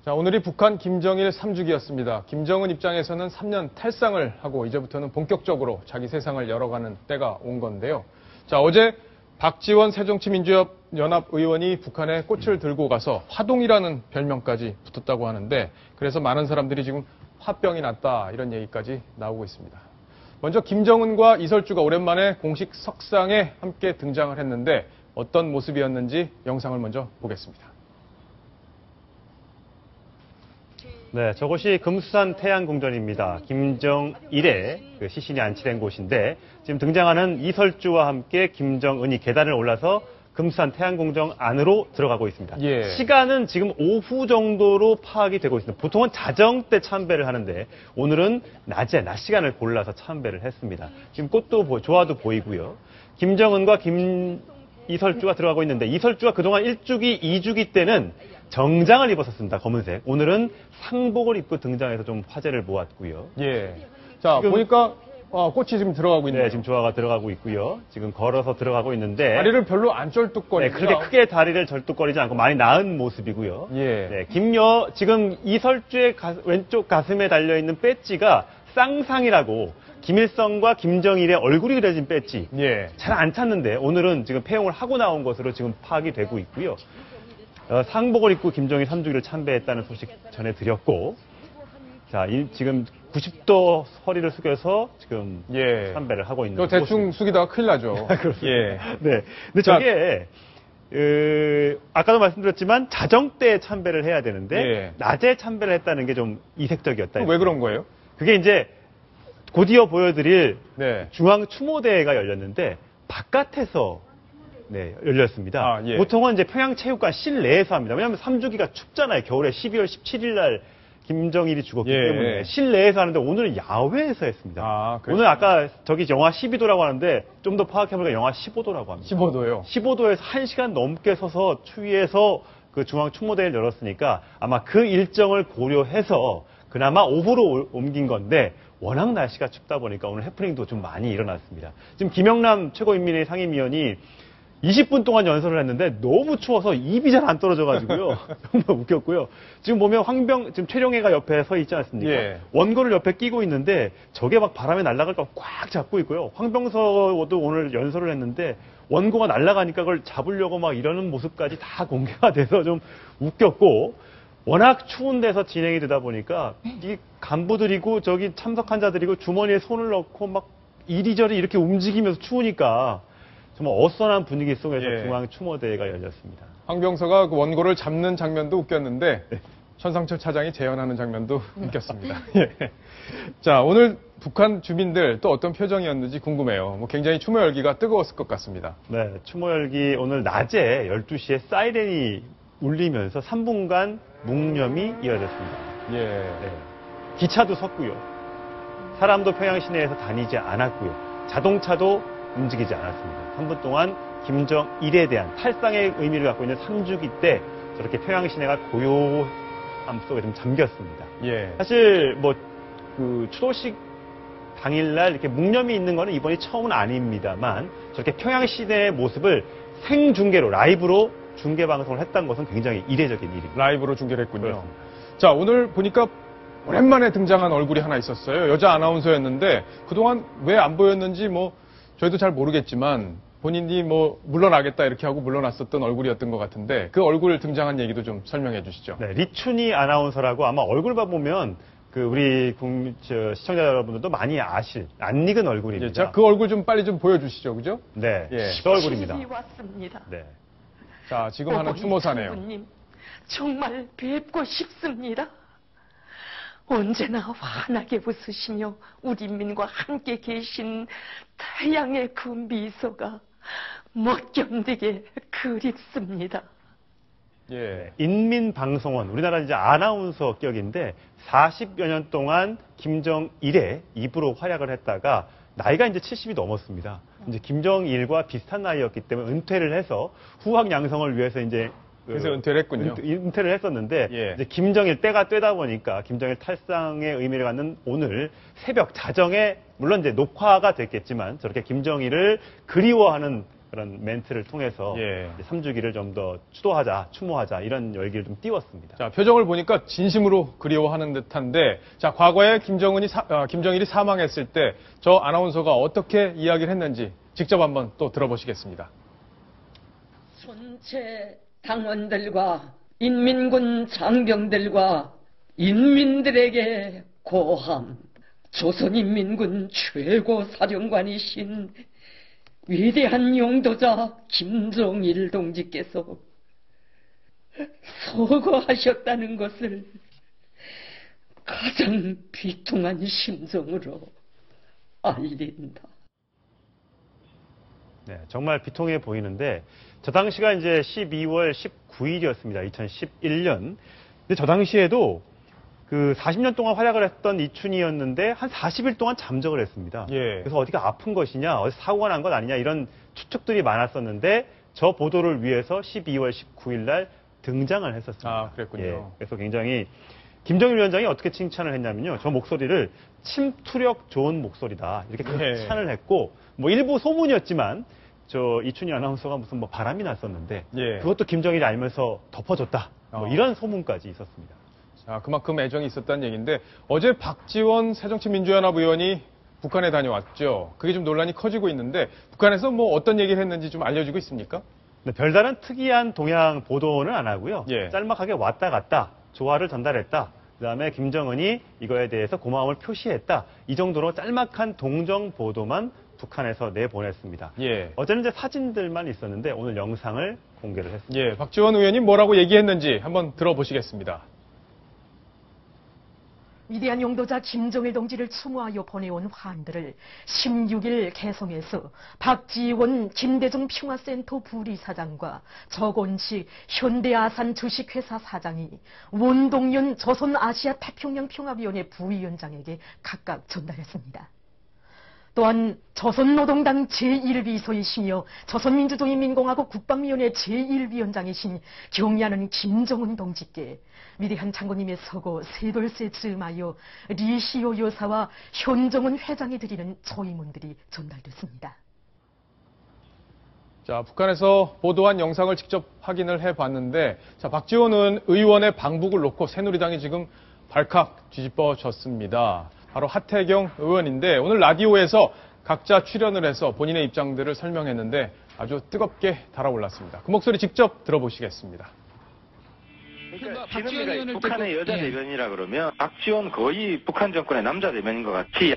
자, 오늘이 북한 김정일 3주기였습니다. 김정은 입장에서는 3년 탈상을 하고 이제부터는 본격적으로 자기 세상을 열어가는 때가 온 건데요. 자, 어제 박지원 새정치민주연합 의원이 북한에 꽃을 들고 가서 화동이라는 별명까지 붙었다고 하는데, 그래서 많은 사람들이 지금 화병이 났다 이런 얘기까지 나오고 있습니다. 먼저 김정은과 이설주가 오랜만에 공식 석상에 함께 등장을 했는데 어떤 모습이었는지 영상을 먼저 보겠습니다. 네, 저곳이 금수산 태양궁전입니다. 김정일의 시신이 안치된 곳인데 지금 등장하는 이설주와 함께 김정은이 계단을 올라서 금수산 태양궁전 안으로 들어가고 있습니다. 예. 시간은 지금 오후 정도로 파악이 되고 있습니다. 보통은 자정 때 참배를 하는데 오늘은 낮 시간을 골라서 참배를 했습니다. 지금 꽃도 조화도 보이고요. 김정은과 이설주가 들어가고 있는데 이설주가 그동안 1주기, 2주기 때는 정장을 입었었습니다. 검은색. 오늘은 상복을 입고 등장해서 좀 화제를 모았고요. 예. 자, 보니까 꽃이 지금 들어가고 있네요. 네, 지금 조화가 들어가고 있고요. 지금 걸어서 들어가고 있는데 다리를 별로 안 쩔뚝거리죠. 네, 그렇게 크게 다리를 절뚝거리지 않고 많이 나은 모습이고요. 예. 네, 지금 이설주의 왼쪽 가슴에 달려있는 배지가 쌍상이라고 김일성과 김정일의 얼굴이 그려진 배지. 예. 잘 안 찾는데 오늘은 지금 폐용을 하고 나온 것으로 지금 파악이 되고 있고요. 상복을 입고 김정일 3주기를 참배했다는 소식 전해드렸고, 자, 지금 90도 허리를 숙여서 지금 참배를 하고 있는. 대충 숙이다가 큰일 나죠. 예. 네. 근데 저게 아까도 말씀드렸지만 자정 때 참배를 해야 되는데 낮에 참배를 했다는 게 좀 이색적이었다. 왜 그런 거예요? 그게 이제 곧이어 보여드릴 중앙 추모대회가 열렸는데 바깥에서 열렸습니다. 보통은 이제 평양체육관 실내에서 합니다. 왜냐하면 3주기가 춥잖아요. 겨울에 12월 17일 날 김정일이 죽었기 때문에 실내에서 하는데 오늘은 야외에서 했습니다. 오늘 아까 저기 영하 12도라고 하는데 좀 더 파악해보니까 영하 15도라고 합니다. 15도요? 15도에서 1시간 넘게 서서 추위에서 그 중앙 추모대회를 열었으니까 아마 그 일정을 고려해서 그나마 오후로 옮긴 건데 워낙 날씨가 춥다 보니까 오늘 해프닝도 좀 많이 일어났습니다. 지금 김영남 최고인민회의 상임위원이 20분 동안 연설을 했는데 너무 추워서 입이 잘 안 떨어져가지고요. 정말 웃겼고요. 지금 보면 지금 최룡해가 옆에 서 있지 않습니까? 원고를 옆에 끼고 있는데 저게 막 바람에 날아갈까 꽉 잡고 있고요. 황병서도 오늘 연설을 했는데 원고가 날아가니까 그걸 잡으려고 막 이러는 모습까지 다 공개가 돼서 좀 웃겼고, 워낙 추운 데서 진행이 되다 보니까 이 간부들이고 저기 참석한 자들이고 주머니에 손을 넣고 막 이리저리 이렇게 움직이면서 추우니까 정말 어수선한 분위기 속에서 중앙 추모대회가 열렸습니다. 황병서가 그 원고를 잡는 장면도 웃겼는데 천상철 차장이 재연하는 장면도 웃겼습니다. 자, 오늘 북한 주민들 또 어떤 표정이었는지 궁금해요. 굉장히 추모 열기가 뜨거웠을 것 같습니다. 네, 추모 열기 오늘 낮에 12시에 사이렌이 울리면서 3분간 묵념이 이어졌습니다. 기차도 섰고요. 사람도 평양 시내에서 다니지 않았고요. 자동차도 움직이지 않았습니다. 3분 동안 김정일에 대한 탈상의 의미를 갖고 있는 3주기 때 저렇게 평양 시내가 고요함 속에 좀 잠겼습니다. 사실 그 추도식 당일날 이렇게 묵념이 있는 거는 이번이 처음은 아닙니다만 저렇게 평양 시내의 모습을 생중계로 라이브로 중계 방송을 했던 것은 굉장히 이례적인 일입니다. 라이브로 중계를 했군요. 그렇습니다. 자, 오늘 보니까 오랜만에 등장한 얼굴이 하나 있었어요. 여자 아나운서였는데 그동안 왜 안 보였는지 저희도 잘 모르겠지만 본인이 물러나겠다 이렇게 하고 물러났었던 얼굴이었던 것 같은데 그 얼굴 등장한 얘기도 좀 설명해 주시죠. 네, 리춘희 아나운서라고 아마 얼굴 보면 우리 시청자 여러분들도 많이 아실 낯익은 얼굴입니다. 자, 그 얼굴 좀 빨리 좀 보여주시죠, 그죠? 네, 저 얼굴입니다. 왔습니다. 네. 자, 지금 하는 추모사네요. 장군님, 정말 뵙고 싶습니다. 언제나 환하게 웃으시며 우리 민과 함께 계신 태양의 그 미소가 못 견디게 그립습니다. 인민방송원, 우리나라 이제 아나운서 격인데 40여 년 동안 김정일의 입으로 활약을 했다가 나이가 이제 70이 넘었습니다. 이제 김정일과 비슷한 나이였기 때문에 은퇴를 해서 후학 양성을 위해서 이제 그래서 은퇴를 했군요. 은퇴를 했었는데 이제 김정일 때가 되다 보니까 김정일 탈상의 의미를 갖는 오늘 새벽 자정에 물론 이제 녹화가 됐겠지만 저렇게 김정일을 그리워하는 그런 멘트를 통해서 예. 3주기를 좀 더 추도하자, 추모하자 이런 열기를 좀 띄웠습니다. 자, 표정을 보니까 진심으로 그리워하는 듯한데, 자, 과거에 김정일이 사망했을 때 저 아나운서가 어떻게 이야기를 했는지 직접 한번 또 들어보시겠습니다. 전체 당원들과 인민군 장병들과 인민들에게 고함. 조선인민군 최고 사령관이신 위대한 용도자 김정일 동지께서 서거하셨다는 것을 가장 비통한 심정으로 알린다. 네, 정말 비통해 보이는데 저 당시가 이제 12월 19일이었습니다. 2011년. 근데 저 당시에도 그 40년 동안 활약을 했던 이춘희였는데 한 40일 동안 잠적을 했습니다. 예. 그래서 어디가 아픈 것이냐, 어디서 사고가 난 것 아니냐 이런 추측들이 많았었는데 저 보도를 위해서 12월 19일 날 등장을 했었습니다. 아, 그랬군요. 예, 그래서 굉장히 김정일 위원장이 어떻게 칭찬을 했냐면요. 저 목소리를 침투력 좋은 목소리다. 이렇게 예. 칭찬을 했고 뭐 일부 소문이었지만 저 이춘희 아나운서가 무슨 뭐 바람이 났었는데 예. 그것도 김정일이 알면서 덮어줬다. 뭐 이런 소문까지 있었습니다. 자, 그만큼 애정이 있었다는 얘기인데 어제 박지원 새정치민주연합 의원이 북한에 다녀왔죠. 그게 좀 논란이 커지고 있는데 북한에서 뭐 어떤 얘기를 했는지 좀 알려주고 있습니까? 네, 별다른 특이한 동향 보도는 안 하고요. 예. 짤막하게 왔다 갔다 조화를 전달했다. 그다음에 김정은이 이거에 대해서 고마움을 표시했다. 이 정도로 짤막한 동정 보도만 북한에서 내보냈습니다. 예. 어제는 이제 사진들만 있었는데 오늘 영상을 공개를 했습니다. 예, 박지원 의원이 뭐라고 얘기했는지 한번 들어보시겠습니다. 위대한 용도자 김정일 동지를 추모하여 보내온 환들을 16일 개성에서 박지원 김대중 평화센터 부리사장과 정원식 현대아산 주식회사 사장이 원동윤 조선아시아 태평양 평화위원회 부위원장에게 각각 전달했습니다. 또한 조선노동당 제1비서이시며 조선민주주의인민공화국 국방위원회 제1위원장이신 경야는 김정은 동지께 위대한 장군님의 서거 세돌세 즈음하여 리시오 여사와 현정은 회장이 드리는 조의문들이 전달됐습니다. 자, 북한에서 보도한 영상을 직접 확인을 해봤는데, 자, 박지원 의원의 방북을 놓고 새누리당이 지금 발칵 뒤집어졌습니다. 바로 하태경 의원인데 오늘 라디오에서 각자 출연을 해서 본인의 입장들을 설명했는데 아주 뜨겁게 달아올랐습니다. 그 목소리 직접 들어보시겠습니다. 그러니까 지금 북한의 여자 대변이라 그러면 박지원 거의 북한 정권의 남자 대변인 것 같이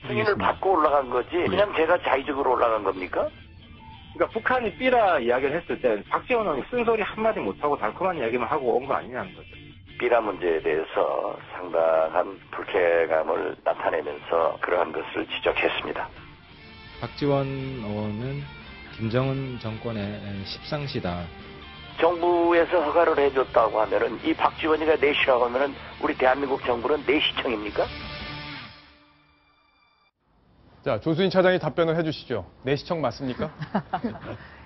승인을 받고 올라간 거지 그냥 제가 자의적으로 올라간 겁니까? 그러니까 북한이 삐라 이야기를 했을 때 박지원은 쓴소리 한마디 못하고 달콤한 이야기만 하고 온 거 아니냐는 거죠. 삐라 문제에 대해서 상당한 불쾌감을 나타내면서 그러한 것을 지적했습니다. 박지원 의원은 김정은 정권의 십상시다. 정부에서 허가를 해줬다고 하면은 이 박지원이가 내시라고 하면은 우리 대한민국 정부는 내시청입니까? 자, 조수인 차장이 답변을 해주시죠. 내시청 맞습니까?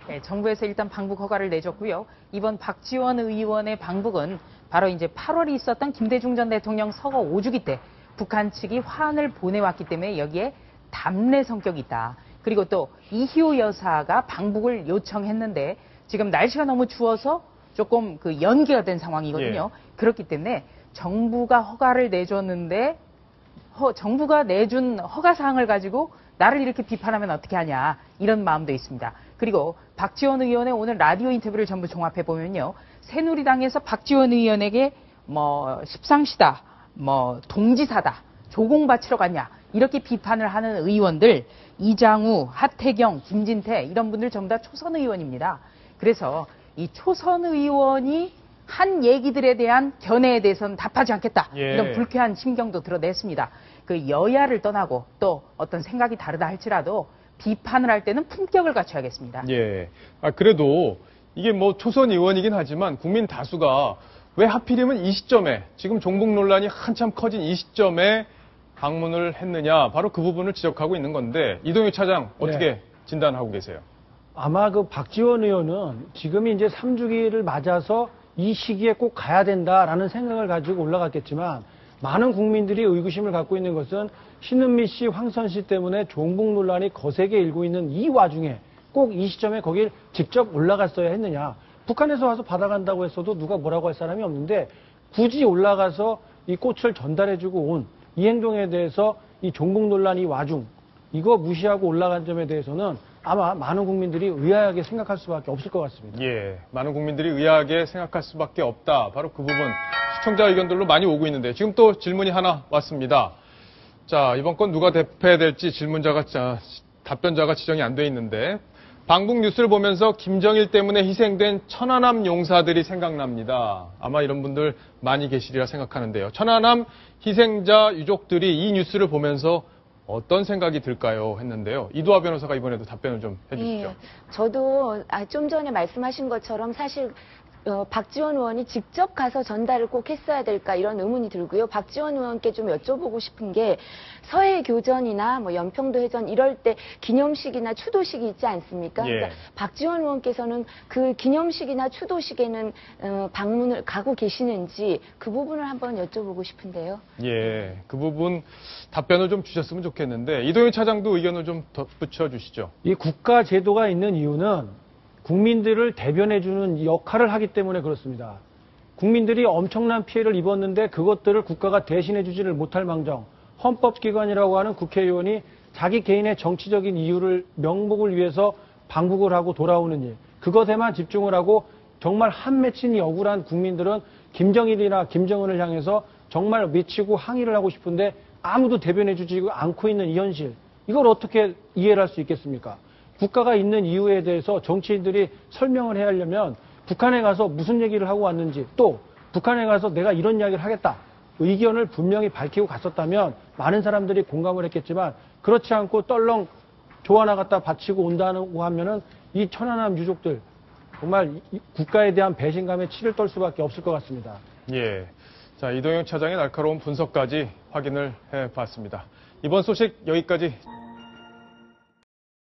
네, 정부에서 일단 방북 허가를 내줬고요. 이번 박지원 의원의 방북은 바로 이제 8월에 있었던 김대중 전 대통령 서거 5주기 때 북한 측이 화환을 보내왔기 때문에 여기에 담례 성격이 있다. 그리고 또 이희호 여사가 방북을 요청했는데 지금 날씨가 너무 추워서 조금 그 연기가 된 상황이거든요. 예. 그렇기 때문에 정부가 허가를 내줬는데 정부가 내준 허가 사항을 가지고 나를 이렇게 비판하면 어떻게 하냐 이런 마음도 있습니다. 그리고 박지원 의원의 오늘 라디오 인터뷰를 전부 종합해 보면요, 새누리당에서 박지원 의원에게 뭐 십상시다, 뭐 동지사다, 조공 바치러 갔냐 이렇게 비판을 하는 의원들 이장우, 하태경, 김진태 이런 분들 전부 다 초선 의원입니다. 그래서 이 초선 의원이 한 얘기들에 대한 견해에 대해서는 답하지 않겠다. 예. 이런 불쾌한 심경도 드러냈습니다. 그 여야를 떠나고 또 어떤 생각이 다르다 할지라도 비판을 할 때는 품격을 갖춰야겠습니다. 예. 아, 그래도 이게 뭐 초선 의원이긴 하지만 국민 다수가 왜 하필이면 이 시점에 지금 종북 논란이 한참 커진 이 시점에 방문을 했느냐 바로 그 부분을 지적하고 있는 건데 이동규 차장 어떻게 진단하고 계세요? 아마 그 박지원 의원은 지금이 이제 3주기를 맞아서 이 시기에 꼭 가야 된다라는 생각을 가지고 올라갔겠지만 많은 국민들이 의구심을 갖고 있는 것은 신은미 씨, 황선 씨 때문에 종북 논란이 거세게 일고 있는 이 와중에 꼭 이 시점에 거길 직접 올라갔어야 했느냐. 북한에서 와서 받아간다고 했어도 누가 뭐라고 할 사람이 없는데 굳이 올라가서 이 꽃을 전달해주고 온 이 행동에 대해서 이 종북 논란 이 와중 이거 무시하고 올라간 점에 대해서는 아마 많은 국민들이 의아하게 생각할 수밖에 없을 것 같습니다. 예, 많은 국민들이 의아하게 생각할 수밖에 없다. 바로 그 부분 시청자 의견들로 많이 오고 있는데 지금 또 질문이 하나 왔습니다. 자, 이번 건 누가 대표해야 될지 답변자가 지정이 안 돼 있는데 방북 뉴스를 보면서 김정일 때문에 희생된 천안함 용사들이 생각납니다. 아마 이런 분들 많이 계시리라 생각하는데요. 천안함 희생자 유족들이 이 뉴스를 보면서 어떤 생각이 들까요? 했는데요. 이두아 변호사가 이번에도 답변을 좀 해주시죠. 예, 저도 좀 전에 말씀하신 것처럼 사실 박지원 의원이 직접 가서 전달을 꼭 했어야 될까 이런 의문이 들고요. 박지원 의원께 좀 여쭤보고 싶은 게 서해 교전이나 뭐 연평도 해전 이럴 때 기념식이나 추도식이 있지 않습니까? 예. 그러니까 박지원 의원께서는 그 기념식이나 추도식에는 방문을 가고 계시는지 그 부분을 한번 여쭤보고 싶은데요. 예, 그 부분 답변을 좀 주셨으면 좋겠는데 이동현 차장도 의견을 좀 덧붙여 주시죠. 이 국가 제도가 있는 이유는 국민들을 대변해주는 역할을 하기 때문에 그렇습니다. 국민들이 엄청난 피해를 입었는데 그것들을 국가가 대신해주지를 못할 망정 헌법기관이라고 하는 국회의원이 자기 개인의 정치적인 이유를 명목을 위해서 방북을 하고 돌아오는 일 그것에만 집중을 하고 정말 한 맺힌 이 억울한 국민들은 김정일이나 김정은을 향해서 정말 미치고 항의를 하고 싶은데 아무도 대변해주지 않고 있는 이 현실 이걸 어떻게 이해를 할 수 있겠습니까? 국가가 있는 이유에 대해서 정치인들이 설명을 해야 하려면 북한에 가서 무슨 얘기를 하고 왔는지 또 북한에 가서 내가 이런 이야기를 하겠다. 의견을 분명히 밝히고 갔었다면 많은 사람들이 공감을 했겠지만 그렇지 않고 떨렁 조아나갔다 바치고 온다고 하면은 이 천안함 유족들 정말 국가에 대한 배신감에 치를 떨 수밖에 없을 것 같습니다. 예. 자, 이동현 차장의 날카로운 분석까지 확인을 해봤습니다. 이번 소식 여기까지